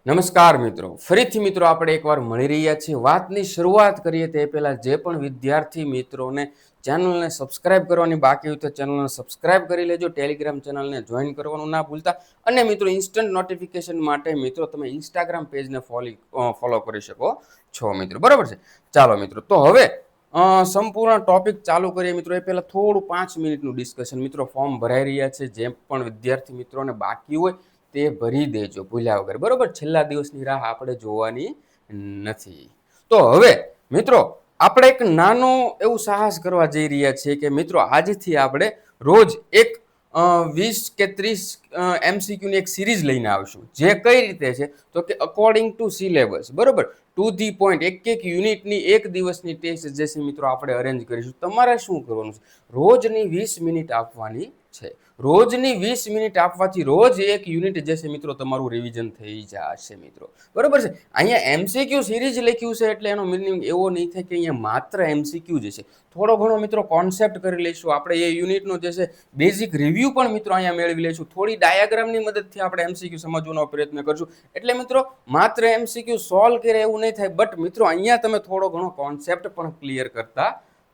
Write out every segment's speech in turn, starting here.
નમસ્કાર મિત્રો, ફરીથી મિત્રો આપણે એકવાર મળી રહ્યા છીએ. વાતની શરૂઆત કરીએ તે પહેલા જે પણ વિદ્યાર્થી મિત્રોને ચેનલને સબસ્ક્રાઇબ કરવાની બાકી હોય તો ચેનલને સબસ્ક્રાઇબ કરી લેજો. ટેલિગ્રામ ચેનલને જોઈન કરવાનું ના ભૂલતા. અને મિત્રો ઇન્સ્ટન્ટ નોટિફિકેશન માટે મિત્રો તમે ઇન્સ્ટાગ્રામ પેજને ફોલો કરી શકો છો મિત્રો, બરાબર છે. ચાલો મિત્રો, તો હવે સંપૂર્ણ ટોપિક ચાલુ કરીએ મિત્રો. એ પહેલા થોડું 5 મિનિટનું ડિસ્કશન. મિત્રો ફોર્મ ભરાઈ રહ્યા છે, જે પણ વિદ્યાર્થી મિત્રોને બાકી હોય તે ભરી દેજો ભૂલ્યા વગર, બરોબર. છેલ્લા દિવસની રાહ આપણે જોવાની નથી. તો હવે મિત્રો આપણે એક નાનો એવું સાહસ કરવા જઈ રહ્યા છીએ કે મિત્રો આજથી આપણે રોજ એક 20 કે 30 MCQ ની એક સિરીઝ લઈને આવશું. જે કઈ રીતે છે તો કે અકોર્ડિંગ ટુ સિલેબસ, બરોબર, ટુ ધી પોઈન્ટ. એક યુનિટની એક દિવસની ટેસ્ટ જે છે મિત્રો આપણે અરેન્જ કરીશું. તમારે શું કરવાનું છે? રોજની 20 મિનિટ આપવાની છે. રોજની 20 મિનિટ આપવાથી રોજ એક યુનિટ જે છે મિત્રો તમારું રિવિઝન થઈ જશે મિત્રો, બરોબર છે. અહીંયા MCQ સિરીઝ લખ્યું છે એટલે એનો મિનિંગ એવો નહીં થાય કે અહીંયા માત્ર MCQ જ છે. થોડો ઘણો મિત્રો કોન્સેપ્ટ કરી લઈશું આપણે. એ યુનિટનો જે છે બેઝિક રિવ્યુ પણ મિત્રો અહીંયા મેળવી લઈશું. થોડી ડાયાગ્રામની મદદથી આપણે MCQ સમજવાનો પ્રયત્ન કરશું. એટલે મિત્રો માત્ર MCQ સોલ્વ કરે એવું નહીં થાય, બટ મિત્રો અહીંયા તમે થોડો ઘણો કોન્સેપ્ટ પણ ક્લિયર કરતા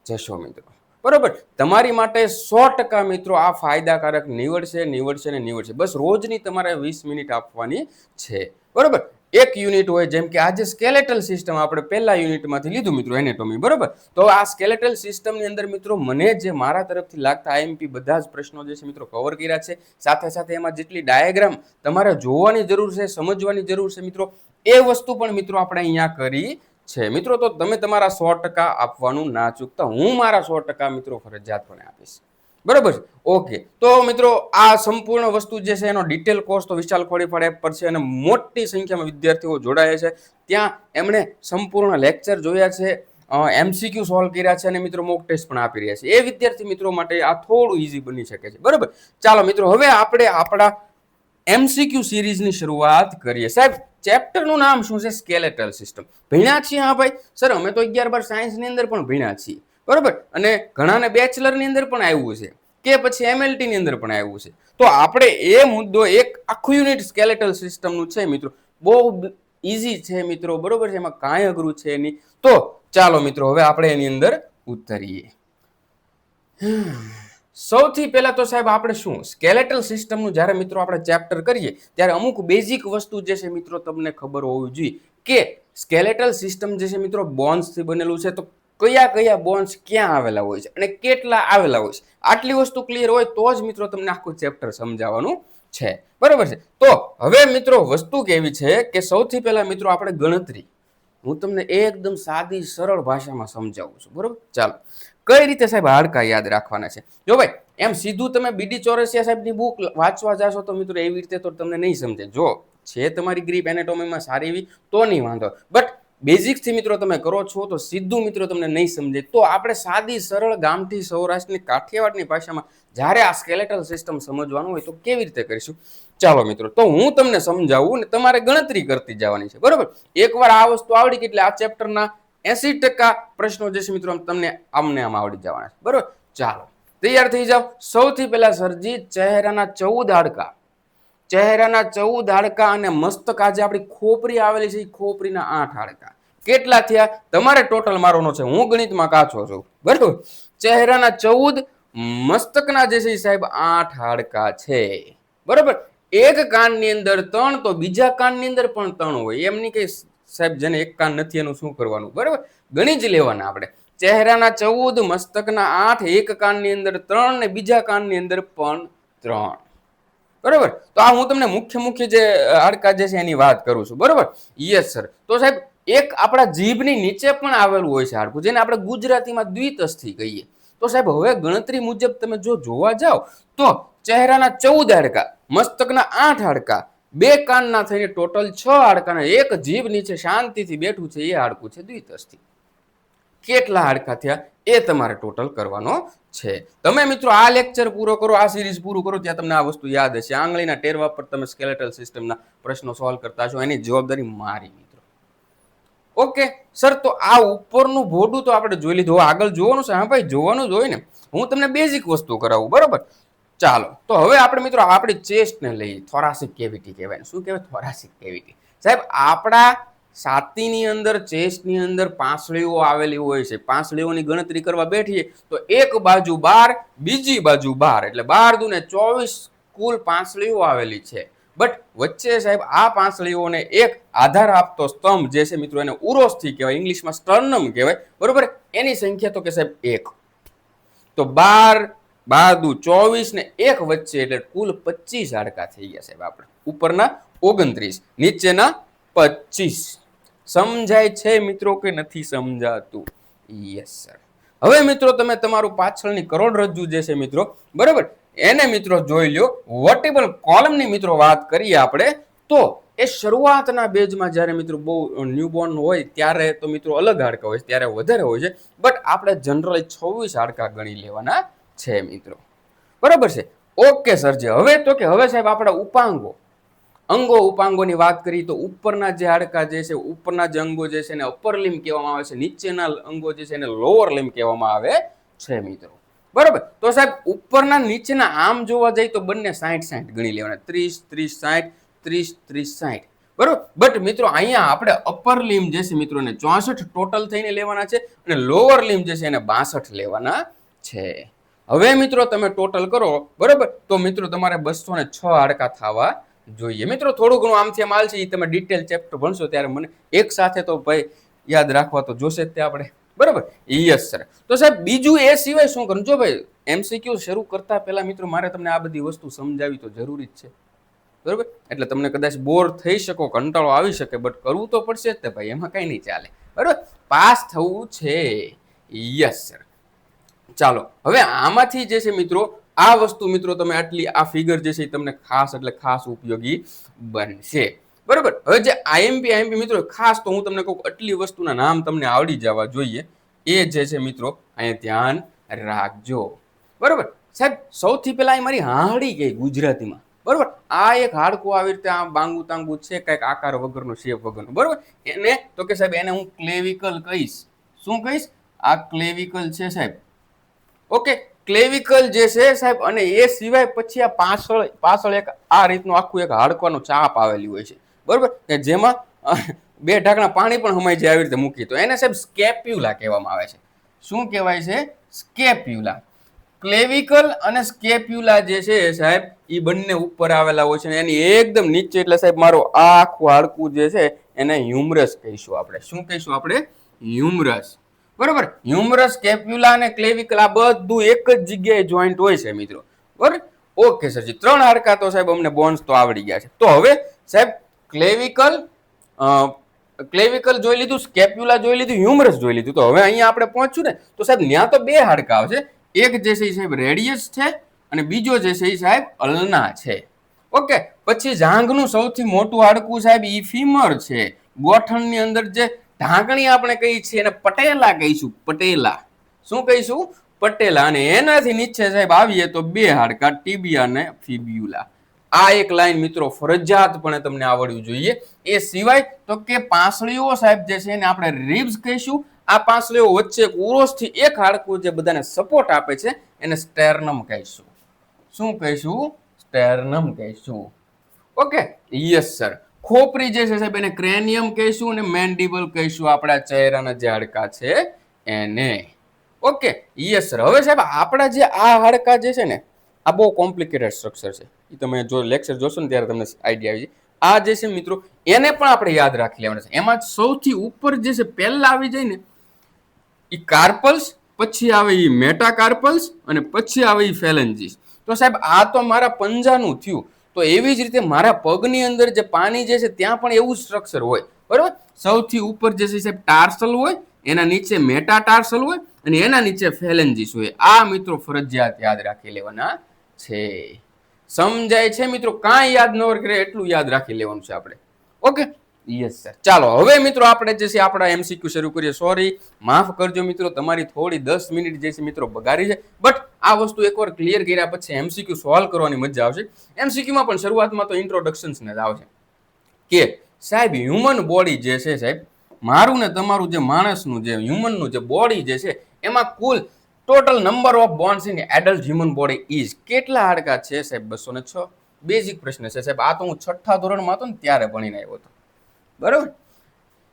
જશો મિત્રો, બરોબર. તમારી માટે 100% મિત્રો આ ફાયદાકારક નીવડશે. બસ રોજની તમારે 20 મિનિટ આપવાની છે, બરોબર. એક યુનિટ હોય, જેમ કે આજે સ્કેલેટલ સિસ્ટમ આપણે પહેલા યુનિટમાંથી લીધું મિત્રો, એનેટોમી, બરોબર. તો આ સ્કેલેટલ સિસ્ટમની અંદર મિત્રો મને જે મારા તરફથી લાગતા IMP બધા જ પ્રશ્નો જે છે મિત્રો કવર કર્યા છે. સાથે સાથે એમાં જેટલી ડાયાગ્રામ તમારે જોવાની જરૂર છે, સમજવાની જરૂર છે મિત્રો, એ વસ્તુ પણ મિત્રો આપણે અહીંયા કરી છે મિત્રો. તો તમે તમારા 100% આપવાનું ના ચૂકતા. હું મારા 100% મિત્રો ફરજિયાતપણે આપીશ, બરોબર છે. ઓકે, તો મિત્રો આ સંપૂર્ણ વસ્તુ જે છે એનો ડિટેલ કોર્સ તો વિશાલ ખોડીફળ એપ પર છે અને મોટી સંખ્યામાં વિદ્યાર્થીઓ જોડાયા છે. ત્યાં એમણે સંપૂર્ણ લેક્ચર જોયા છે, MCQ સોલ્વ કર્યા છે અને મિત્રો મોક ટેસ્ટ પણ આપી રહ્યા છે. એ વિદ્યાર્થી મિત્રો માટે આ થોડું ઈઝી બની શકે છે, બરોબર. ચાલો મિત્રો, હવે આપણે આપણા MCQ સિરીઝની શરૂઆત કરીએ. સાહેબ, ચેપ્ટરનું નામ શું છે? Skeletal system. ભણ્યા છીએ? હા ભાઈ સર, અમે તો 11-12 સાયન્સની અંદર પણ ભણ્યા છીએ, બરોબર. અને ઘણાને બેચલરની અંદર પણ આવ્યું છે કે પછી MLT ની અંદર પણ આવ્યું છે. તો આપણે એ મુદ્દો એક આખું યુનિટ સ્કેલેટલ સિસ્ટમનું છે મિત્રો. બહુ ઈઝી છે મિત્રો, બરોબર છે. એમાં કાંઈ અઘરું છે નહીં. તો ચાલો મિત્રો હવે આપણે એની અંદર ઉતરીએ. સૌથી પહેલા તો સાહેબ આપણે શું સ્કેલેટલ સિસ્ટમનું જ્યારે મિત્રો આપણે ચેપ્ટર કરીએ ત્યારે અમુક બેઝિક વસ્તુ જે છે મિત્રો તમને ખબર હોવી જોઈએ કે સ્કેલેટલ સિસ્ટમ જે છે મિત્રો બોન્સથી બનેલું છે. તો કયા કયા બોન્સ ક્યાં આવેલા હોય છે અને કેટલા આવેલા હોય છે, આટલી વસ્તુ ક્લિયર હોય તો જ મિત્રો તમને આખું ચેપ્ટર સમજાવવાનું છે, બરોબર છે. તો હવે મિત્રો વસ્તુ કેવી છે કે સૌથી પહેલા મિત્રો આપણે ગણતરી, હું તમને એકદમ સાદી સરળ ભાષામાં સમજાવું છું, બરોબર. ચાલો, કઈ રીતે સાહેબ હાડકા યાદ રાખવાના છે? જો ભાઈ એમ સીધું તમે BD ચોરસિયા સાહેબની બુક વાંચવા જાશો તો મિત્રો એવી રીતે તો તમને નહીં સમજે. જો છે તમારી ગ્રીપ એનેટોમીમાં સારી એવી તો નહીં વાંધો, બટ બેઝિક્સથી મિત્રો તમે કરો છો તો સીધું મિત્રો તમને નહીં સમજે. તો આપણે સાદી સરળ ગામઠી સૌરાષ્ટ્રની કાઠિયાવાડની ભાષામાં જ્યારે આ સ્કેલેટલ સિસ્ટમ સમજવાનું હોય તો કેવી રીતે કરીશું? ચાલો મિત્રો, તો હું તમને સમજાવું ને તમારે ગણતરી કરતી જવાની છે, બરોબર. એકવાર આ વસ્તુ આવડી ગઈ એટલે આ ચેપ્ટરના 80% પ્રશ્નો જે છે મિત્રો તમને આમ આવડી જવાના છે, બરોબર. ચાલો તૈયાર થઈ જાઓ. સૌથી પહેલા સરજી ચહેરાના 14 હાડકા, ચહેરાના 14 હાડકા અને મસ્તક, આજે આપણી ખોપરી આવેલી છે એ ખોપરીના 8 હાડકા. કેટલા થયા? તમારે ટોટલ મારવાનો છે, હું ગણિતમાં કાચો છું, બરોબર. ચહેરાના 14, મસ્તકના જે છે સાહેબ 8 હાડકા છે, બરોબર. એક કાનની અંદર 3 તો બીજા કાનની અંદર પણ 3 હોય. એમની કઈ સાહેબ જેને એક કાન નથી એનું શું કરવાનું, બરોબર, ગણી જ લેવાના આપણે. ચહેરાના 14, મસ્તકના 8, એક કાનની અંદર 3 ને બીજા કાનની અંદર પણ 3, બરોબર. તો આ હું તમને મુખ્ય જે હાડકા જે છે એની વાત કરું છું, બરોબર. Yes sir. તો સાહેબ એક આપણા જીભની નીચે પણ આવેલું હોય છે હાડકું, જેને આપણે ગુજરાતીમાં દ્વિતસ્થી કહીએ. તો સાહેબ હવે ગણતરી મુજબ તમે જો જોવા જાઓ તો ચહેરાના 14 હાડકા, મસ્તકના 8 હાડકા, 2 કાનના થઈને ટોટલ 6 હાડકા, એક જીભ નીચે શાંતિથી બેઠું છે એ હાડકું છે દ્વિતસ્થી. કેટલા હાડકા થયા એ તમારે ટોટલ કરવાનો છે. તમે મિત્રો આ લેક્ચર પૂરો કરો, આ સિરીઝ પૂરું કરો, ત્યાં તમને આ વસ્તુ યાદ હશે. આંગળીના ટેરવા પર તમે સ્કેલેટલ સિસ્ટમના પ્રશ્નો સોલ્વ કરતા છો, એની જવાબદારી મારી મિત્રો. ઓકે સર, તો આ ઉપરનું ભોડું તો આપણે જોઈ લીધું, આગળ જોવાનું છે. હા ભાઈ જોવાનું જ હોય ને, હું તમને બેઝિક વસ્તુ કરાવું, બરોબર. ચાલો તો હવે આપણે મિત્રો આપણી ચેસ્ટને લઈએ. થોરાસિક કેવિટી કહેવાય. શું કહેવાય? Thoracic cavity. સાહેબ આપણા છાતીની અંદર ચેસ્ટની અંદર પાંસળીઓ આવેલી હોય છે. પાંસળીઓની ગણતરી કરવા બેઠીએ તો એક બાજુ 12, બીજી બાજુ 12, એટલે 12 દુને 24 કુલ પાંસળીઓ આવેલી છે. બટ વચ્ચે સાહેબ આ પાંસળીઓને એક આધાર આપતો સ્તંભ જે છે મિત્રો એને ઉરોસ્થિ કહેવાય, ઇંગ્લિશમાં સ્ટર્નમ કહેવાય, બરોબર. એની સંખ્યા તો કે સાહેબ 1. તો 12 12 દુ 24 ને એક વચ્ચે એટલે કુલ 25 હાડકા થઈ ગયા સાહેબ. આપણે ઉપરના 29, નીચેના 25. સમજાય છે મિત્રો કે નથી સમજાતું? Yes sir. હવે મિત્રો તમે તમારું પાછળની કરોડરજ્જુ જે છે મિત્રો, બરાબર, એને મિત્રો જોઈ લ્યો. વર્ટિબલ કોલમની મિત્રો વાત કરીએ આપણે તો એ શરૂઆતના બેજમાં જ્યારે મિત્રો બહુ ન્યૂબોર્ન હોય ત્યારે તો મિત્રો અલગ હાડકા હોય છે, ત્યારે વધારે હોય છે. બટ આપણે જનરલી 26 હાડકા ગણી લેવાના છે મિત્રો, બરાબર છે. ઓકે સરજી. હવે તો કે હવે સાહેબ આપણા ઉપાંગો, અંગો ઉપાંગોની વાત કરીએ તો ઉપરના જે હાડકા જે છે, ઉપરના જે અંગો જે છે એને અપર લિમ્બ કહેવામાં આવે છે, નીચેના અંગો જે છે એને લોઅર લિમ્બ કહેવામાં આવે છે મિત્રો, બરાબર. તો સાહેબ ઉપરના નીચેના આમ જોવા જઈએ તો બંને 60-60 ગણી લેવાના, 30-30-60, 30-30-60, બરાબર. બટ મિત્રો અહીંયા આપણે અપર લિમ્બ જે છે મિત્રો એને 64 ટોટલ થઈને લેવાના છે અને લોઅર લિમ્બ જે છે એને 62 લેવાના છે. હવે મિત્રો તમે ટોટલ કરો, બરાબર, તો મિત્રો તમારે 206 હાડકા થવા જોઈએ. મિત્રો થોડું ઘણું આમથી આમ હાલ છે, એ તમે ડિટેલ ચેપ્ટર ભણશો ત્યારે મને એક સાથે તો ભાઈ યાદ રાખવા તો જોશે જ તે આપણે, બરાબર. Yes sir. તો સાહેબ બીજું એ સિવાય શું કરું? જો ભાઈ એમસીક્યુ શરૂ કરતા પહેલા મિત્રો મારે તમને આ બધી વસ્તુ સમજાવી તો જરૂરી જ છે, બરાબર. એટલે તમને કદાચ બોર થઈ શકો, કંટાળો આવી શકે, બટ કરવું તો પડશે જ તે ભાઈ, એમાં કઈ નહીં ચાલે, બરાબર. પાસ થવું છે. Yes sir. ચાલો હવે આમાંથી જે છે મિત્રો આ વસ્તુ મિત્રો તમે આટલી આ ફિગર જે છે તમને ખાસ એટલે ખાસ ઉપયોગી બનશે, બરાબર. હવે જે આઈએમપી મિત્રો ખાસ તો હું તમને કહું આટલી વસ્તુના નામ તમને આવડી જવા જોઈએ, એ જે છે મિત્રો અહીંયા ધ્યાન રાખજો, બરાબર. સાહેબ સૌથી પહેલા મારી હાડી કઈ ગુજરાતીમાં, બરાબર. આ એક હાડકું આવી રીતે આમ બાંગુ તાંગુ છે, કંઈક આકાર વગરનો, શેપ વગરનો, બરાબર. એને તો કે સાહેબ એને હું ક્લેવિકલ કહીશ. શું કહીશ? આ ક્લેવિકલ છે સાહેબ. ઓકે, ક્લેવિકલ જે છે સાહેબ. અને એ સિવાય પછી આ પાછળ એક આ રીતનું આખું એક હાડકાનું ચાપ આવેલી હોય છે, બરોબર, કે જેમાં 2 ઢાંકણા પાણી પણ હમાઈ જાય આવી રીતે મૂકી, તો એને સાહેબ સ્કેપ્યુલા કહેવામાં આવે છે. શું કહેવાય છે? સ્કેપ્યુલા. ક્લેવિકલ અને સ્કેપ્યુલા જે છે સાહેબ એ બંને ઉપર આવેલા હોય છે, એની એકદમ નીચે એટલે સાહેબ મારો આ આખું હાડકું જે છે એને હ્યુમરસ કહીશું આપણે. શું કહીશું આપણે? હ્યુમરસ, બરોબર. હ્યુમરસ, કેપ્યુલા અને ક્લેવિકલ આ બધું એક જ જગ્યાએ જોઈન્ટ હોય છે મિત્રો, બરોબર. ઓકે સરજી. 3 હાડકા તો સાહેબ અમને બોન્સ તો આવડી ગયા છે. તો હવે સાહેબ ક્લેવિકલ જોઈ લીધું, સ્કેપ્યુલા જોઈ લીધું, હ્યુમરસ જોઈ લીધું. તો હવે અહીંયા આપણે પહોંચ્યું ને તો સાહેબ ત્યાં તો 2 હાડકા આવશે. એક જે છે સાહેબ રેડિયસ છે અને બીજો જે છે સાહેબ અલ્ના છે. ઓકે. પછી જાંઘનું સૌથી મોટું હાડકું સાહેબ ઈ ફીમર છે. ગોઠણની અંદર જે ઢાંકણી આપણે કહી છીએ એને પટેલા કહીશું. પટેલા. શું કહીશું? પટેલા. અને એનાથી નીચે સાહેબ આવીએ તો 2 હાડકા, ટીબિયા અને ફિબ્યુલા. આ એક લાઈન મિત્રો ફરજિયાતપણે તમને આવડવું જોઈએ. એ સિવાય તો કે પાંસળીઓ સાહેબ જે છે એને આપણે રિબ્સ કહીશું. આ પાંસળીઓ વચ્ચે ઉરોસ્થથી એક હાડકું જે બધાને સપોર્ટ આપે છે એને સ્ટેર્નમ કહીશું. શું કહીશું? સ્ટેર્નમ કહીશું. ઓકે. Yes sir. ખોપરી જે છે સાહેબ એને ક્રેનિયમ કહીશું અને મેન્ડિબલ કહીશું, આપણા ચહેરાના જે હાડકા છે એને. ઓકે. Yes sir. હવે સાહેબ આપણા જે આ હાડકા જે છે ને આ બહુ કોમ્પ્લિકેટેડ સ્ટ્રક્ચર છે. એ તમે જો લેક્ચર જોશો ને ત્યારે તમને આઈડિયા આવી જાય. આ જે છે મિત્રો એને પણ આપણે યાદ રાખી લેવાના છે. એમાં સૌથી ઉપર જે છે પહેલા આવી જાય ને એ કાર્પલ્સ, પછી આવે એ મેટાકાર્પલ્સ અને પછી આવે એ ફેલેન્જીસ. તો સાહેબ આ તો મારા પંજાનું થયું. તો એવી જ રીતે મારા પગની અંદર જે પાણી જે છે ત્યાં પણ એવું સ્ટ્રક્ચર હોય, બરાબર. સૌથી ઉપર જે છે સાહેબ ટાર્સલ હોય, એના નીચે મેટાટાર્સલ હોય અને એના નીચે ફેલેન્જીસ હોય. આ મિત્રો ફરજિયાત યાદ રાખી લેવાના છે. સમજાય છે મિત્રો? કાંઈ યાદ ન કરે એટલું યાદ રાખી લેવાનું છે આપણે. ઓકે. Yes sir. ચાલો હવે મિત્રો આપણે જે છે આપણા એમસીક્યુ શરૂ કરીએ. સોરી, માફ કરજો મિત્રો, તમારી થોડી 10 મિનિટ જે છે મિત્રો બગાડી છે. બટ આ વસ્તુ એકવાર ક્લિયર કર્યા પછી એમસીક્યુ સોલ્વ કરવાની મજા આવશે. એમસીક્યુમાં પણ શરૂઆતમાં તો ઇન્ટ્રોડક્શન્સ ને જ આવશે કે સાહેબ હ્યુમન બોડી જે છે સાહેબ, મારું ને તમારું જે માણસનું જે હ્યુમનનું જે બોડી જે છે એમાં કુલ total number of bones in adult human body is, કેટલા હાડકા છે સાહેબ? 206. બેઝિક પ્રશ્ન છે સાહેબ, આ તો હું 6ઠ્ઠા ધોરણમાં હતો ને ત્યારે ભણીને આવ્યો હતો, બરોબર.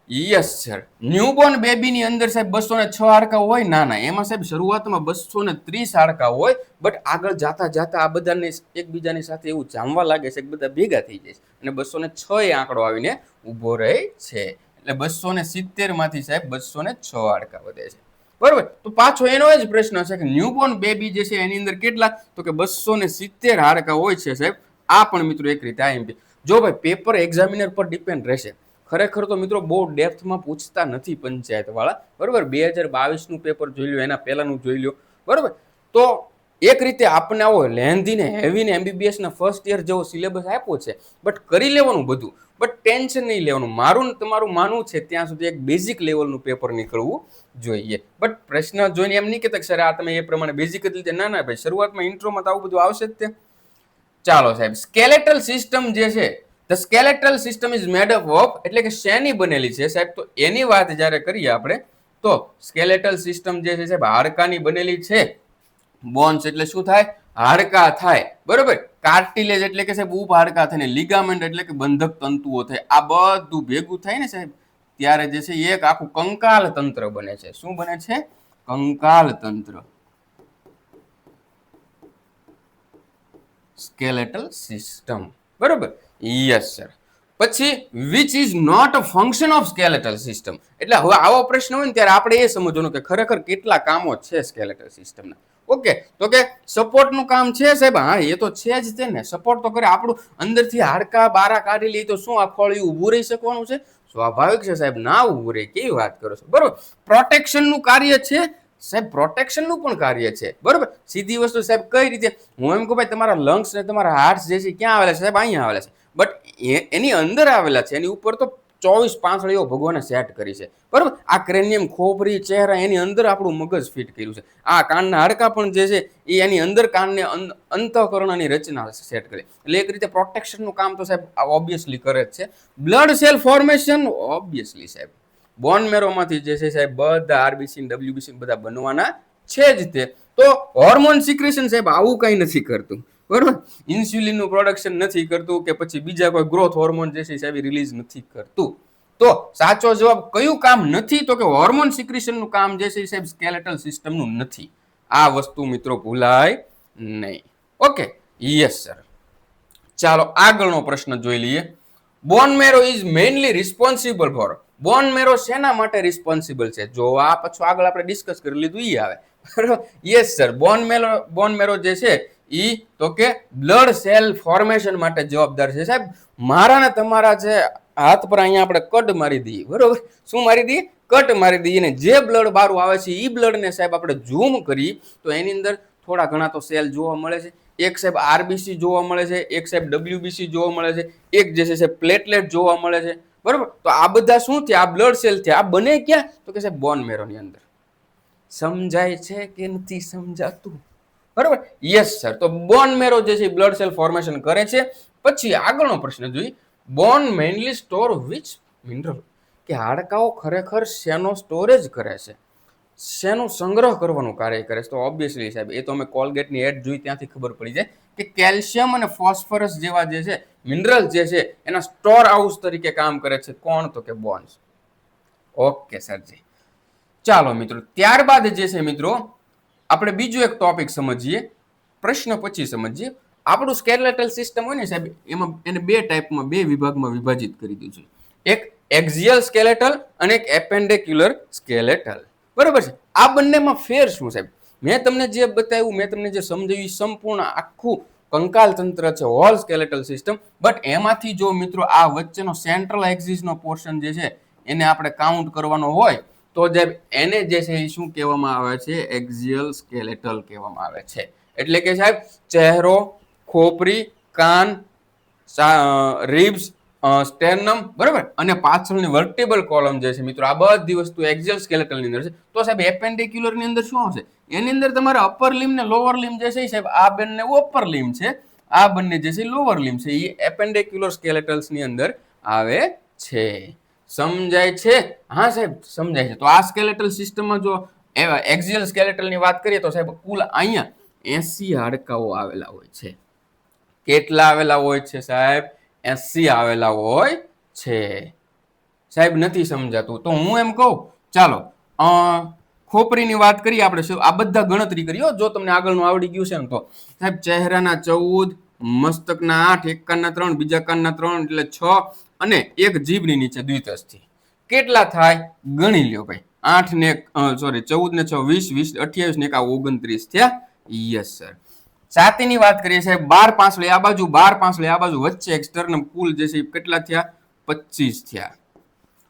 Yes sir. ન્યૂબોર્ન બેબીની અંદર સાહેબ 206 હાડકા હોય? ના, એમાં સાહેબ શરૂઆતમાં 230 હાડકા હોય, બટ આગળ જાતા જાતા આ બધાને એકબીજાની સાથે એવું જામવા લાગે છે કે બધા ભેગા થઈ જાય છે અને 206 એ આંકડો આવીને ઊભો રહે છે. એટલે 270 માંથી સાહેબ 206 હાડકા વધે છે, બરોબર. તો પાછો એનો જ પ્રશ્ન છે કે ન્યૂબોર્ન બેબી જે છે એની અંદર કેટલા, તો કે 270 હાડકા હોય છે સાહેબ. આ પણ મિત્રો એક રીતે આઈએમપી. જો ભાઈ પેપર એક્ઝામિનર પર ડિપેન્ડ રહેશે. ખરેખર તો મિત્રો બહુ ડેપ્થમાં પૂછતા નથી પંચાયત વાળા, બરોબર. 2022 નું પેપર જોઈ લો, એના પહેલાનું જોઈ લો, બરોબર. તો એક રીતે આપણને આવો લેન્ધી ને હેવી ને MBBS ના ફર્સ્ટ યર જેવો સિલેબસ આપ્યો છે, બટ કરી લેવાનું બધું, બટ ટેન્શન નહીં લેવાનું. મારું ને તમારું માનવું છે ત્યાં સુધી એક બેઝિક લેવલનું પેપર નીકળવું જોઈએ. બટ પ્રશ્ન જોઈને એમ નહીં કહેતા કે સર આ તમે એ પ્રમાણે બેઝિક જ લીધે. ના ભાઈ, શરૂઆતમાં ઇન્ટ્રોમાં તો આવું બધું આવશે જ તે. ચાલો સાહેબ, સ્કેલેટલ સિસ્ટમ જે છે, the skeletal system is made up of, એટલે કે શેની બનેલી છે સાહેબ? તો એની વાત જ્યારે કરીએ આપણે તો સ્કેલેટલ સિસ્ટમ જે છે સાહેબ હાડકાની બનેલી છે. બોન્સ એટલે શું થાય? હાડકા થાય, બરોબર. કાર્ટિલેજ એટલે કે સાહેબ ઉપ હાડકા થાય ને લિગામેન્ટ એટલે કે બંધક તંતુઓ થાય. આ બધું ભેગું થાય ને સાહેબ ત્યારે જે છે એક આખું કંકાલ તંત્ર બને છે. શું બને છે? કંકાલ તંત્ર, સ્કેલેટલ સિસ્ટમ, બરોબર. Yes sir. પછી which is not a function of skeletal system. એટલે હવે આવો પ્રશ્ન હોય ને ત્યારે આપણે એ સમજવાનું કે ખરેખર કેટલા કામો છે સ્કેલેટલ સિસ્ટમના. ઓકે, તો કે સપોર્ટનું કામ છે સાહેબ. હા, એ તો છે જ તે ને. સપોર્ટ તો કરે. આપણું અંદરથી હાડકા બારા કાઢી લઈએ તો શું આ ખોળિયું ઊભું રહી શકવાનું છે? સ્વાભાવિક છે સાહેબ, ના ઊભું રહે. કેવી વાત કરો છો, બરોબર. પ્રોટેક્શનનું કાર્ય છે સાહેબ, પ્રોટેક્શનનું પણ કાર્ય છે, બરોબર. સીધી વસ્તુ સાહેબ કઈ રીતે? હું એમ કહું ભાઈ તમારા લંગ્સ ને તમારા હાર્ટ જે છે ક્યાં આવેલા છે સાહેબ? અહીંયા આવેલા છે, બટ એની અંદર આવેલા છે. એની ઉપર તો 24 પાંસળીઓ ભગવાને સેટ કરી છે, બરોબર. આ ક્રેનિયમ, ખોપરી, ચહેરા, એની અંદર આપણું મગજ ફિટ કર્યું છે. આ કાનના હાડકા પણ જે છે એ એની અંદર કાનને અંતઃકરણની રચના સેટ કરી. એટલે એક રીતે પ્રોટેક્શનનું કામ તો સાહેબ ઓબ્વિયસલી કરે જ છે. બ્લડ સેલ ફોર્મેશન ઓબ્વિયસલી સાહેબ બોન મેરોમાંથી જે છે સાહેબ બધા આરબીસી ડબ્લ્યુબીસી બધા બનવાના છે જ તે. તો હોર્મોન સિક્રેશન સાહેબ આવું કંઈ નથી કરતું, બરોબર. ઇન્સ્યુલિનનું પ્રોડક્શન નથી કરતું કે પછી બીજા કોઈ ગ્રોથ હોર્મોન જે છે સાહેબ રિલીઝ નથી કરતું. તો સાચો જવાબ કયું કામ નથી? તો કે હોર્મોન સિક્રેશનનું કામ જે છે સાહેબ સ્કેલેટલ સિસ્ટમનું નથી. આ વસ્તુ મિત્રો ભૂલાય નહીં. Okay, yes sir. ચાલો આગળનો પ્રશ્ન જોઈ લઈએ. બોન મેરો ઇઝ મેઇનલી રિસ્પોન્સિબલ ફોર. બોન મેરો શેના માટે રિસ્પોન્સિબલ છે? જો આ પછી આગળ આપણે ડિસ્કસ કરી લીધું ઈ આવે, બરાબર. Yes sir. બોન મેરો જે છે ઈ તો કે બ્લડ સેલ ફોર્મેશન માટે જવાબદાર છે સાહેબ. મારા ને તમારા છે હાથ પર અહીંયા આપણે કટ મારી દઈએ, બરોબર. શું મારી દઈએ? કટ મારી દઈએ. ને જે બ્લડ બારું આવે છે ઈ બ્લડ ને સાહેબ આપણે ઝૂમ કરી તો એની અંદર થોડા ઘણા તો સેલ જોવા મળે છે. એક સાહેબ આરબીસી જોવા મળે છે, એક સાહેબ ડબ્લ્યુબીસી જોવા મળે છે, એક જે છે પ્લેટલેટ જોવા મળે છે, બરોબર. તો આ બધા શું થયા? આ બ્લડ સેલ થયા. આ બને ક્યાં? તો કે સાહેબ બોન મેરોની અંદર. સમજાય છે કે નથી સમજાતું? બરોબર. Yes sir. તો બોન મેરો જે છે બ્લડ સેલ ફોર્મેશન કરે છે. પછી આગળનો પ્રશ્ન જોઈએ. બોન મેઇનલી સ્ટોર વિચ મિનરલ. કે હાડકાઓ ખરેખર શેનો સ્ટોરેજ કરે છે? શેનો સંગ્રહ કરવાનું કાર્ય કરે છે? તો ઓબ્વિયસલી સાહેબ એ તો અમે કોલગેટની એડ જોઈ ત્યાંથી ખબર પડી જાય કે કેલ્શિયમ અને ફોસ્ફરસ જેવા જે છે મિનરલ જે છે એના સ્ટોર હાઉસ તરીકે કામ કરે છે. કોણ? તો કે બોન્સ. ઓકે સરજી. ચાલો મિત્રો, ત્યારબાદ જે છે મિત્રો આપણે બીજું એક ટોપિક સમજીએ. પ્રશ્ન પછી સમજીએ. આપણું સ્કેલેટલ સિસ્ટમ હોય ને સાહેબ એમાં એને બે ટાઈપમાં, બે વિભાગમાં વિભાજિત કરી દીધું છે. એક એક્ઝિયલ સ્કેલેટલ અને એક એપેન્ડિક્યુલર સ્કેલેટલ, બરોબર છે. આ બંનેમાં ફેર શું સાહેબ? મેં તમને જે બતાવ્યું, મેં તમને જે સમજાવ્યું સંપૂર્ણ આખું કંકાલ તંત્ર છે, હોલ સ્કેલેટલ સિસ્ટમ. બટ એમાંથી જો મિત્રો આ વચ્ચેનો સેન્ટ્રલ એક્સિસનો પોર્શન જે છે એને આપણે કાઉન્ટ કરવાનો હોય તો જે એને જે છે એ શું કહેવામાં આવે છે? એક્ઝિયલ સ્કેલેટલ કહેવામાં આવે છે. એટલે કે સાહેબ ચહેરો, ખોપરી, કાન, રિબ્સ, સ્ટેર્નમ, બરાબર, અને પાછળની વર્ટિબલ કોલમ જે છે મિત્રો આ બધી વસ્તુ એક્ઝિયલ સ્કેલેટલની અંદર છે. તો સાહેબ એપેન્ડિક્યુલર ની અંદર શું આવશે? એની અંદર તમારા અપર લિમ્બ ને લોઅર લિમ્બ જે છે સાહેબ આ બંને અપર લિમ્બ છે, આ બંને જે છે લોઅર લિમ્બ છે. એ એપેન્ડિક્યુલર સ્કેલેટલ્સ ની અંદર આવે છે. સમજાય છે? હા સાહેબ સમજાય છે. તો આ સ્કેલેટલ સિસ્ટમમાં જો એવા એક્ઝિયલ સ્કેલેટલની વાત કરીએ તો સાહેબ કુલ અહીંયા 80 હાડકાઓ આવેલા હોય છે. કેટલા આવેલા હોય છે સાહેબ? 80 આવેલા હોય છે. સાહેબ નથી સમજાતું તો હું એમ કહું, ચાલો ખોપરીની વાત કરીએ આપણે. આ બધા ગણતરી કરીએ જો તમને આગળનું આવડી ગયું છે ને તો. સાહેબ ચહેરાના 14, મસ્તકના 8, એક કાનના 3, બીજા કાનના 3 એટલે 6 અને એક જીભની નીચે દ્વિતસ્થથી. કેટલા થાય ગણી લ્યો ભાઈ. 8 ને 14 ને 6 20, 28 ને 29 થયા. Yes sir. છાતીની વાત કરીએ સાહેબ 12 પાંસળી આ બાજુ, 12 પાંસળી આ બાજુ, વચ્ચે એક સ્ટર્નમ, કુલ જે છે કેટલા થયા? 25 થયા.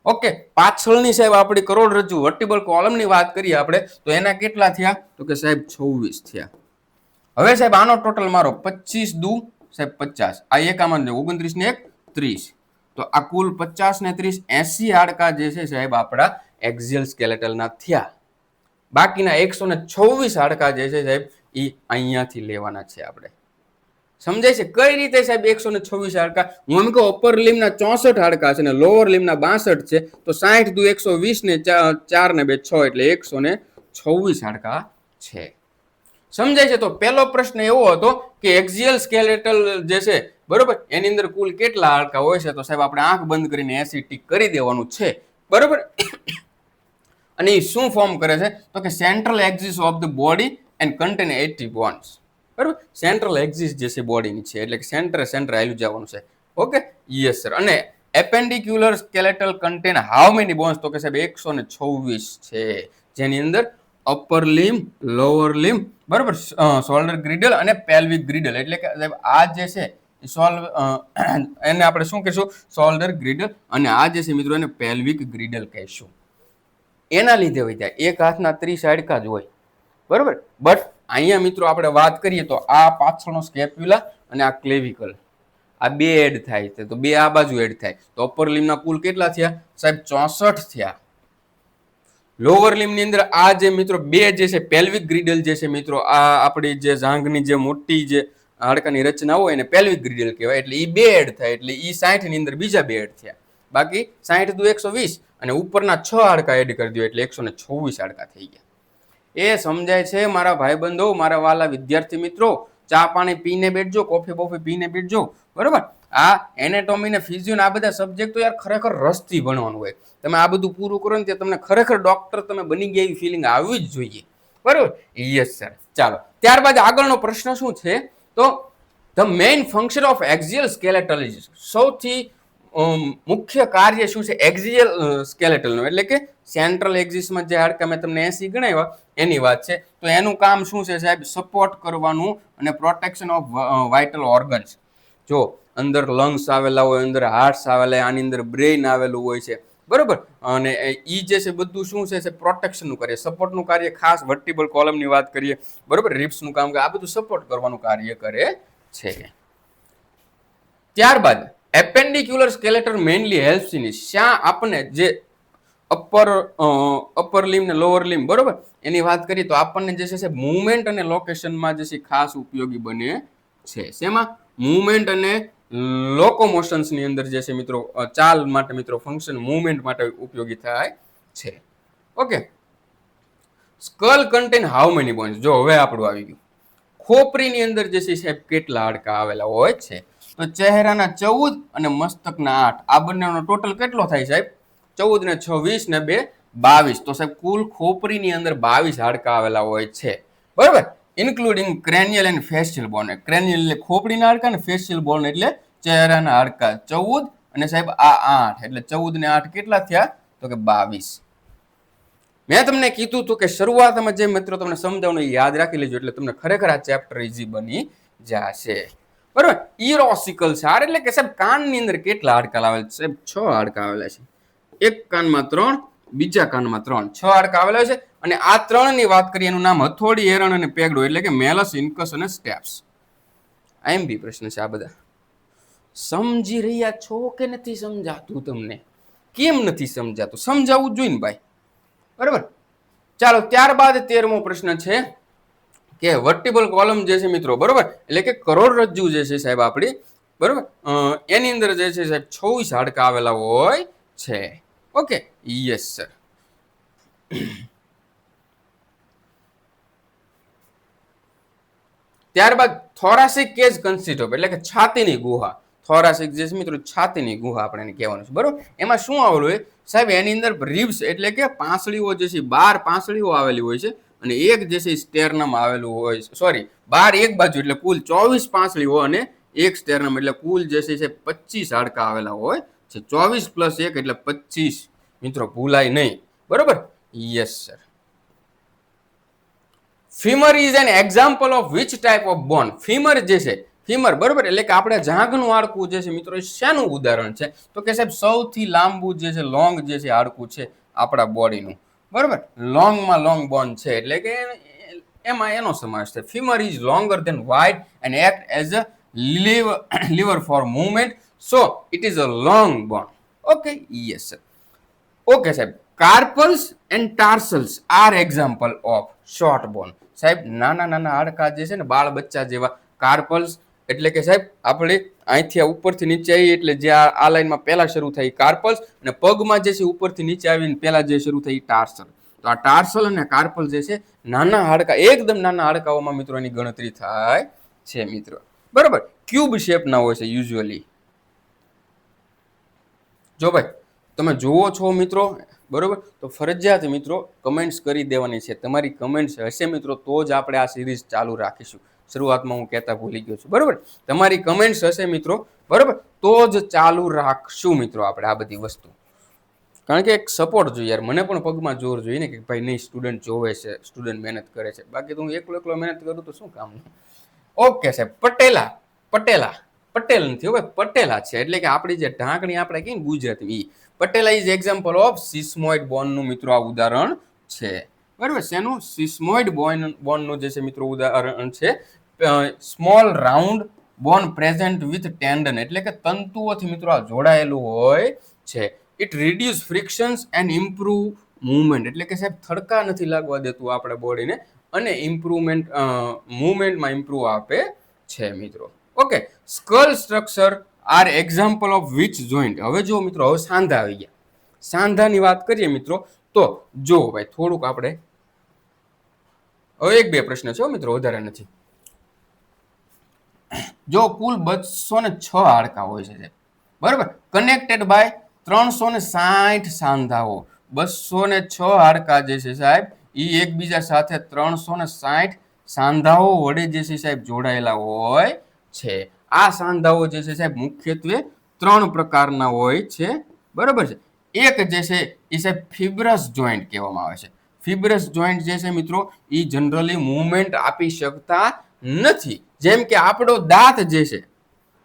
ઓકે, પાછળની સાહેબ આપણી કરોડરજ્જુ વર્ટિબલ કોલમની વાત કરીએ આપણે તો એના કેટલા થયા? તો કે સાહેબ 26 થયા. હવે સાહેબ આનો ટોટલ મારો 25 દુ સાહેબ 50, આ એક આમાં 29 ને 1 30, તો આ કુલ 50 ને 30 80 હાડકા જે છે સાહેબ આપણા એક્ઝિયલ સ્કેલેટલના થયા. બાકીના 126 હાડકા જે છે સાહેબ એ અહીંયાથી લેવાના છે આપણે. સમજાય છે કઈ રીતે સાહેબ? 126 હાડકા હું એમ કહું અપર લિમ્બના 64 હાડકા છે ને લોઅર લિમ્બના 62 છે, તો 60 દુ 120 ને 4 ને 2 6 એટલે 126 હાડકા છે. સમજાય છે? તો પહેલો પ્રશ્ન એવો હતો કે એક્ઝિયલ સ્કેલેટલ જે છે બરોબર એની અંદર કુલ કેટલા હાડકા હોય છે? તો સાહેબ આપણે આંખ બંધ કરીને 80 ટીક કરી દેવાનું છે બરોબર. અને એ શું ફોર્મ કરે છે? તો કે central axis of the body and contain 80 bones. બરોબર, સેન્ટ્રલ એક્સિસ જે છે બોડીની છે એટલે કે સેન્ટર આવેલું જવાનું છે. Okay, yes sir. અને appendicular skeletal contain how many bones? તો કે સાહેબ 126 છે, જેની અંદર અપર લિમ્બ, લોઅર લિમ્બ બરોબર, શોલ્ડર ગ્રીડલ અને પેલ્વિક ગ્રીડલ. એટલે કે સાહેબ આ જે છે એને આપણે શું કહીશું? શોલ્ડર ગ્રીડલ. અને આ જે છે મિત્રો એને પેલ્વિક ગ્રીડલ કહીશું. એના લીધે હોય ત્યાં એક હાથના 30 હાડકા જ હોય બરોબર. બટ અહીંયા મિત્રો આપણે વાત કરીએ તો આ પાછળનો સ્કેપ્યુલા અને આ ક્લેવિકલ આ બે એડ થાય છે, તો બે આ બાજુ એડ થાય તો અપર લિમ્બના કુલ કેટલા થયા સાહેબ? 64 થયા. લોઅર લિમ્બની અંદર આ જે મિત્રો બે જે છે પેલ્વિક ગ્રીડલ જે છે મિત્રો, આ આપણી જે જાંઘની જે મોટી જે હાડકાની રચના હોય એને પેલ્વિક ગ્રીડલ કહેવાય. એટલે એ બે એડ થાય એટલે એ 60 ની અંદર બીજા બે એડ થયા. બાકી 60 દુ 120 અને ઉપરના 6 હાડકા એડ કરી દો એટલે 126 હાડકા થઈ ગયા. એ સમજાય છે મારા ભાઈબંધો, મારા વાલા વિદ્યાર્થી મિત્રો? ચા પાણી પીને બેઠજો, કોફી બોફી પીને બેઠજો બરોબર. આ એનેટોમી ને ફિઝિયો આ બધા સબ્જેક્ટ તો યાર ખરેખર રસથી ભણવાનું હોય. તમે આ બધું પૂરું કરો ને ત્યાં તમને ખરેખર ડોક્ટર તમે બની ગયા એવી ફિલિંગ આવવી જ જોઈએ બરોબર. Yes sir. ચાલો ત્યારબાદ આગળનો પ્રશ્ન શું છે? તો the main function of axial skeletal is, સૌથી મુખ્ય કાર્ય શું છે એક્ઝિયલ સ્કેલેટલનું? એટલે કે સેન્ટ્રલ એક્સિસમાં જે હાડકા મેં તમને 80 ગણાવ્યા એની વાત છે. તો એનું કામ શું છે સાહેબ? સપોર્ટ કરવાનું અને પ્રોટેક્શન ઓફ વાઇટલ ઓર્ગન્સ. જો અંદર લંગ્સ આવેલા હોય, અંદર હાર્ટ્સ આવેલા, આની અંદર બ્રેઇન આવેલું હોય છે બરોબર. અને ઈ જે છે બધું શું છે પ્રોટેક્શનનું કાર્ય, સપોર્ટનું કાર્ય. ખાસ વર્ટિબલ કોલમની વાત કરીએ બરોબર, રિપ્સનું કામ, આ બધું સપોર્ટ કરવાનું કાર્ય કરે છે. ત્યારબાદ એપેન્ડિક્યુલર સ્કેલેટલ મેઇનલી હેલ્પ્સ ઇન, શ્યાં આપણને જે અપર લિમ્બ ને લોઅર લિમ્બ બરોબર એની વાત કરીએ તો આપણને જે છે મૂવમેન્ટ અને લોકેશનમાં જે છે ખાસ ઉપયોગી બને છે. શેમાં? મૂવમેન્ટ અને લોકોમોશન્સ ની અંદર જે છે મિત્રો ચાલ માટે મિત્રો ફંક્શન મૂવમેન્ટ માટે ઉપયોગી થાય છે. Okay, skull contain how many bones? જો હવે આપણું આવી ગયું ખોપરીની અંદર જે છે સાહેબ કેટલા હાડકા આવેલા હોય છે? તો ચહેરાના 14 અને મસ્તકના 8, આ બંનેનો ટોટલ કેટલો થાય સાહેબ? 14 ને 6 20 ને 2 22. તો સાહેબ કુલ ખોપરીની અંદર 22 હાડકા આવેલા હોય છે બરોબર, ઇન્ક્લુડિંગ ક્રેનિયલ એન્ડ ફેશિયલ બોન. ક્રેનિયલ એટલે ખોપડીના હાડકા અને ફેશિયલ બોન એટલે ચહેરાના હાડકા 14 અને સાહેબ આ 8 એટલે 14 ને 8 કેટલા થયા? તો કે 22. મેં તમને કીધું હતું કે શરૂઆતમાં જે મિત્રો તમને સમજાવવાનું યાદ રાખી લેજો એટલે તમને ખરેખર આ ચેપ્ટર ઈઝી બની જશે બરોબર. ઇરોસિકલ સાર એટલે કે સાહેબ કાનની અંદર કેટલા હાડકા આવેલા છે? સાહેબ 6 હાડકા આવેલા છે. એક કાનમાં 3, બીજા કાનમાં 3, 6 હાડકા આવેલા છે. અને આ 3 ની વાત કરીએ એનું નામ હથોડી, એરણ અને પેગડો એટલે કે મેલસ, ઇન્કસ અને સ્ટેપ્સ. આઈએમપી પ્રશ્ન છે આ બધા. સમજી રહ્યા છો કે નથી સમજાતું? તમને કેમ નથી સમજાતું? સમજાવવું જોઈએ ને ભાઈ બરાબર. ચાલો ત્યારબાદ 13મો પ્રશ્ન છે કે વર્ટિબલ કોલમ જે છે મિત્રો બરોબર એટલે કે કરોડરજ્જુ જે છે સાહેબ આપણી બરોબર એની અંદર જે છે સાહેબ 26 હાડકા આવેલા હોય છે. Okay, yes sir. ત્યારબાદ થોરાસિક કેજ કન્સિસ્ટ ઓફ એટલે કે છાતીની ગુહા. થોરાસિક જે છે મિત્રો છાતીની ગુહા આપણે એને કહેવાનું છે બરોબર. એમાં શું આવેલું હોય સાહેબ એની અંદર રિબ્સ એટલે કે પાંસળીઓ જે છે 12 પાંસળીઓ આવેલી હોય છે અને એક જે છે સ્ટેરનમ આવેલું હોય છે સોરી 12 એક બાજુ એટલે કુલ 24 પાંસળીઓ અને એક સ્ટેરનમ એટલે કુલ જે છે 25 હાડકા આવેલા હોય છે. 24 + 1 એટલે 25 મિત્રો ભૂલાય નહીં બરોબર. Yes sir. Femur is an example of which type of bone. Femur જે છે ફીમર બરોબર એટલે કે આપણે જાંઘનું હાડકું જે છે મિત્રો એ શાનું ઉદાહરણ છે તો કે સાહેબ સૌથી લાંબુ જે છે લોંગ જે છે હાડકું છે આપણા બોડીનું બરોબર. લોંગમાં લોંગ બોન છે એટલે કે એમાં એનો સમાવેશ છે. Femur is longer than wide and act as a lever for movement so it is a long bone. Okay yes sir. Okay સાહેબ. Carpals and tarsals are example of short bone. સાહેબ નાના નાના હાડકા જે છે ને બાળ બચ્ચા જેવા કાર્પલ્સ એટલે કે સાહેબ આપણે અહીંથી ઉપરથી નીચે આવીએ એટલે જે આ લાઈનમાં પહેલા શરૂ થાય કાર્પલ્સ અને પગમાં જે છે ઉપરથી નીચે આવીને પહેલા જે શરૂ થાય ટાર્સલ. તો આ ટાર્સલ અને કાર્પલ જે છે નાના હાડકા એકદમ નાના હાડકાઓમાં મિત્રો એની ગણતરી થાય છે મિત્રો બરોબર. ક્યુબ શેપના હોય છે યુઝ્યુઅલી. જો ભાઈ તમે જુઓ છો મિત્રો બરોબર તો ફરજિયાત મિત્રો કમેન્ટ્સ કરી દેવાની છે. તમારી કમેન્ટ્સ હશે મિત્રો તો જ આપણે આ સિરીઝ ચાલુ રાખીશું. શરૂઆતમાં હું કહેતા ભૂલી ગયો છું બરોબર. તમારી કમેન્ટ્સ હશે મિત્રો બરોબર તો જ ચાલુ રાખશું મિત્રો આપણે આ બધી વસ્તુ. કારણ કે એક સપોર્ટ જોઈએ યાર. મને પણ પગમાં જોર જોઈએ ને કે ભાઈ નહીં સ્ટુડન્ટ જોવે છે સ્ટુડન્ટ મહેનત કરે છે. બાકી તો હું એકલો મહેનત કરું તો શું કામનું. ઓકે સાહેબ. પટેલ નથી હવે પટેલા છે એટલે કે આપણી જે ઢાંકણી આપણે કહીએ ને Gujarati patella is example of સિસ્મોઇડ બોનનું મિત્રો આ ઉદાહરણ છે બરાબર. શેનું સિસ્મોઇડ બોનનું જે છે મિત્રો ઉદાહરણ છે. Small round bone present with tendon એટલે કે તંતુઓથી મિત્રો આ જોડાયેલું હોય છે. It reduce frictions and improve movement એટલે કે સાહેબ થડકા નથી લાગવા દેતું આપણે બોડીને અને મૂવમેન્ટમાં ઇમ્પ્રુવ આપે છે મિત્રો. Okay. Skull structure are example of which joint. હવે જો મિત્રો હવે સાંધા આવી ગયા. સાંધાની વાત કરીએ મિત્રો તો જો ભાઈ થોડુંક આપણે હવે 1-2 પ્રશ્ન છે મિત્રો વધારે નથી. જો કુલ 206 હાડકા હોય છે બરાબર કનેક્ટેડ બાય 360 સાંધાઓ. 206 હાડકા જે છે સાહેબ એ એકબીજા સાથે 360 સાંધાઓ વડે જે છે સાહેબ જોડાયેલા હોય છે. આ સાંધાઓ જે છે સાહેબ મુખ્યત્વે 3 પ્રકારના હોય છે બરાબર છે. એક જે છે એ સાહેબ ફિબ્રસ જોઈન્ટ કહેવામાં આવે છે. ફિબ્રસ જોઈન્ટ જે છે મિત્રો એ જનરલી મૂવમેન્ટ આપી શકતા નથી. જેમ કે આપણો દાંત જે છે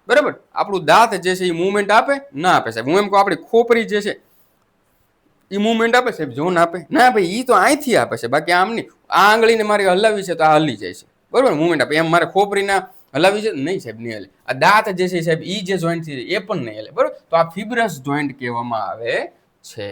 બરાબર આપણું દાંત જે છે એ મૂવમેન્ટ આપે ના આપે સાહેબ. હું એમ કહું આપણી ખોપરી જે છે એ મૂવમેન્ટ આપે સાહેબ જો ના આપે ના ભાઈ એ તો અહીંથી આપે છે બાકી આમ નહીં. આ આંગળીને મારે હલાવી છે તો આ હલી જાય છે બરાબર મૂવમેન્ટ આપે. એમ મારે ખોપરીના હલાવી છે નહીં સાહેબ નહીં હલે. આ દાંત જે છે સાહેબ એ જે જોઈન્ટ છે એ પણ નહીં હલે બરાબર. તો આ ફિબ્રસ જોઈન્ટ કહેવામાં આવે છે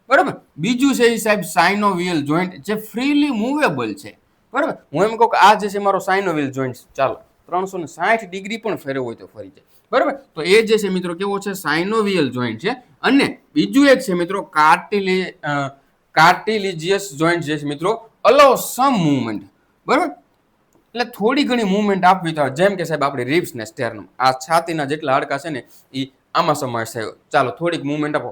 બરાબર. બીજું છે એ સાહેબ સાઇનોવિયલ જોઈન્ટ જે ફ્રીલી મૂવેબલ છે બરાબર. હું એમ કહું કે આ જે છે મારો સાઇનોવિયલ જોઈન્ટ ચાલો 360 ડિગ્રી પણ ફેરવો હોય તો ફરી જાય બરાબર. તો એ જે છે મિત્રો કેવો છે સાઇનોવિયલ જોઈન્ટ છે. અને બીજું એક છે મિત્રો કાર્ટિલિજિયસ જોઈન્ટ જે છે મિત્રો અલાઉ સમ મૂવમેન્ટ બરાબર એટલે થોડી ઘણી મૂવમેન્ટ આપવી તો જેમ કે સાહેબ આપણી રિબ્સ ને સ્ટેર્નમ આ છાતીના જેટલા હાડકા છે ને એ આમાં સમાવેશ થયો. ચાલો થોડીક મૂવમેન્ટ આપો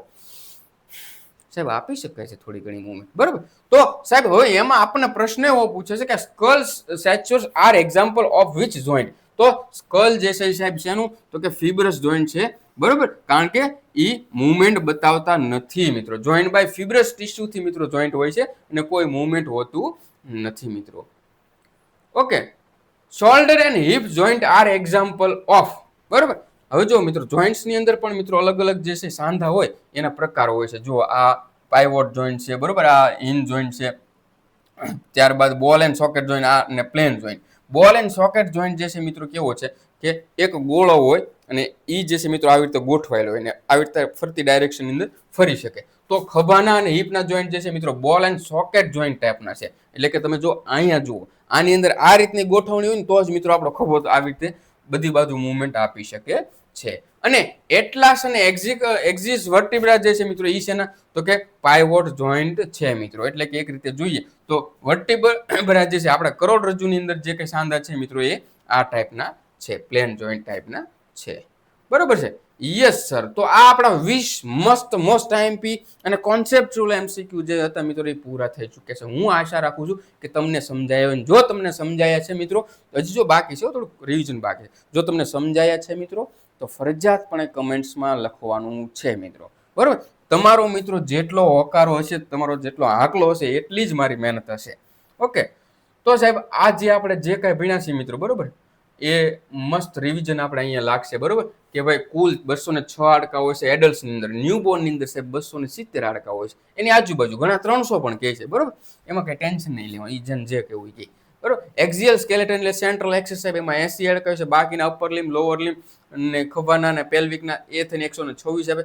સાહેબ આપી શકાય છે થોડી ઘણી મૂવમેન્ટ બરાબર. તો સાહેબ હવે એમાં આપણને પ્રશ્ન એવો પૂછે છે કે skull structures are example of which joint. તો સ્કલ જે છે સાહેબ શેનું તો કે ફિબ્રસ જોઈન્ટ છે બરાબર. કારણ કે એ મૂવમેન્ટ બતાવતા નથી મિત્રો. જોઈન્ટ બાય ફિબ્રસ ટિશ્યુથી મિત્રો જોઈન્ટ હોય છે અને કોઈ મૂવમેન્ટ હોતું નથી મિત્રો. Okay. Shoulder and hip joint are example of બરાબર. હવે જો મિત્રો જોઈન્ટ્સની અંદર પણ મિત્રો અલગ અલગ જે છે સાંધા હોય એના પ્રકાર હોય છે. જો આ પાઇવોટ જોઈન્ટ છે બરાબર. આ હિન જોઈન્ટ છે. ત્યારબાદ બોલ એન્ડ સોકેટ જોઈન્ટ આ અને પ્લેન જોઈન્ટ. બોલ એન્ડ સોકેટ જોઈન્ટ જે છે મિત્રો કેવો છે કે એક ગોળો હોય અને એ જે છે મિત્રો આવી રીતે ગોઠવાયેલો હોય ને આવી રીતે ફરતી ડાયરેક્શનની અંદર ફરી શકે. તો ખભાના અને હિપના જોઈન્ટ જે છે મિત્રો બોલ એન્ડ સોકેટ જોઈન્ટ ટાઈપના છે. એટલે કે તમે જો અહીંયા જુઓ આની અંદર આ રીતની ગોઠવણી હોય ને તો જ મિત્રો આપણો ખભો આવી રીતે બધી બાજુ મૂવમેન્ટ આપી શકે છે. અને એટલાસ અને એક્ઝિસ વર્ટિબ્રા જે છે મિત્રો એ છે ને તો કે પાઇવોટ જોઈન્ટ છે મિત્રો. એટલે કે એક રીતે જોઈએ તો વર્ટિબ્રા જે છે આપણા કરોડરજ્જુની અંદર જે કઈ સાંધા છે મિત્રો એ આ ટાઈપના છે, પ્લેન જોઈન્ટ ટાઈપના છે. બરોબર છે. Yes sir. તો આ આપણા 20 મસ્ત મોસ્ટ આઈએમપી અને કોન્સેપ્ચ્યુઅલ એમસીક્યુ જે હતા મિત્રો એ પૂરા થઈ ચૂક્યા છે. હું આશા રાખું છું કે તમને સમજાયો. જો તમને સમજાયા છે મિત્રો, હજી જો બાકી છે થોડું રિવિઝન બાકી છે, જો તમને સમજાયા છે મિત્રો તો ફરજિયાતપણે કમેન્ટ્સમાં લખવાનું છે મિત્રો. બરોબર. તમારો મિત્રો જેટલો હોકારો હશે, તમારો જેટલો આકલો હશે, એટલી જ મારી મહેનત હશે. ઓકે. તો સાહેબ આ જે આપણે જે કાંઈ ભણ્યા છીએ મિત્રો, બરોબર, એ મસ્ત રિવિઝન આપણે અહીંયા લાગશે. બરોબર કે ભાઈ કુલ 206 હાડકા હોય છે એડલ્ટ્સની અંદર. ન્યૂબોર્નની અંદર સાહેબ 270 હાડકા હોય છે. એની આજુબાજુ ઘણા 300 પણ કહે છે. બરોબર, એમાં કઈ ટેન્શન નહીં લેવાનું, ઈ જન જે કેવું કે. બરોબર. એક્ઝિયલ સ્કેલેટન એટલે સેન્ટ્રલ એક્સિસ સાહેબ, એમાં 80 હાડકા છે. બાકીના અપર લિમ્બ, લોઅર લિમ્બ અને ખભાના અને પેલ્વિકના એ થઈને 126 આવે.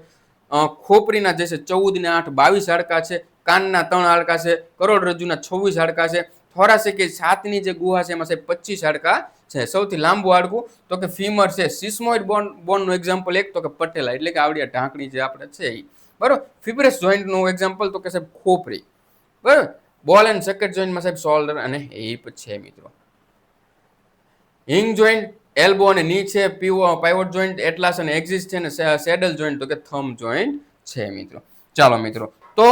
ખોપરીના જે છે 14 ને 8 22 હાડકા છે. કાનના 3 હાડકા છે. કરોડરજ્જુના 26 હાડકા છે. થોરાસિક છાતીની જે ગુહા છે એમાં સાહેબ 25 હાડકા છે. સૌથી લાંબુ હાડકું તો કે ફીમર છે. સિસ્મોઇડ બોનનું એક્ઝામ્પલ એક તો કે પટેલા, એટલે કે આવડિયા ઢાંકણી જે આપણે છે એ. બરોબર. ફિબ્રસ જોઈન્ટનું એક્ઝામ્પલ તો કે સાહેબ ખોપરી. બરોબર. બોલ એન્ડ સકેટ જોઈન્ટમાં સાહેબ શોલ્ડર અને હિપ છે મિત્રો. હિંગ જોઈન્ટ એલ્બો અને ની છે. પાઇવોટ જોઈન્ટ એટલાસ અને એક્સિસ છે. અને સેડલ જોઈન્ટ તો કે થંબ જોઈન્ટ છે મિત્રો. ચાલો મિત્રો, તો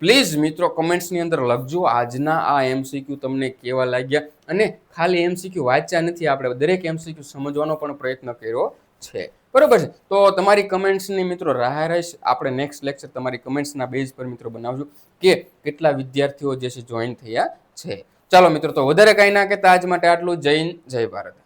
પ્લીઝ મિત્રો કમેન્ટ્સની અંદર લખજો આજના આ એમસીક્યુ તમને કેવા લાગ્યા. અને ખાલી એમસીક્યુ વાંચ્યા નથી, આપણે દરેક એમસીક્યુ સમજવાનો પણ પ્રયત્ન કર્યો છે. બરોબર છે. તો તમારી કમેન્ટ્સની મિત્રો રાહ રહીશ. આપણે નેક્સ્ટ લેક્ચર તમારી કમેન્ટ્સના બેઝ પર મિત્રો બનાવશું કે કેટલા વિદ્યાર્થીઓ જે છે જોઈન થયા છે. ચાલો મિત્રો, તો વધારે કાંઈ ના કહેતા આજ માટે આટલું. જય હિન્દ, જય ભારત.